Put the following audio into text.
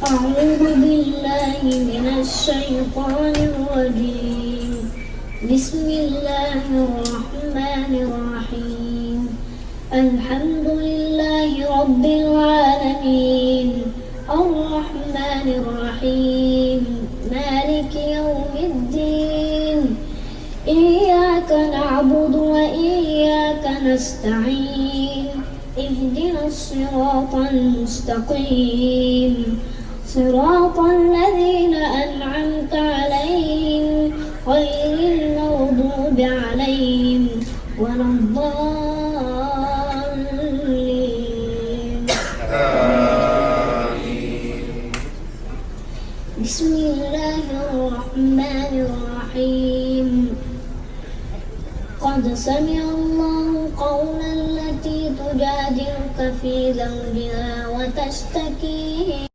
أعوذ بالله من الشيطان الرجيم. بسم الله الرحمن الرحيم. الحمد لله رب العالمين، الرحمن الرحيم، مالك يوم الدين. إياك نعبد وإياك نستعين. اهدنا الصراط المستقيم، صراط الذين أنعمت عليهم غير المغضوب عليهم ولا الضالين. بسم الله الرحمن الرحيم. قد سمع الله قولا التي تجادلك في زوجها وتشتكي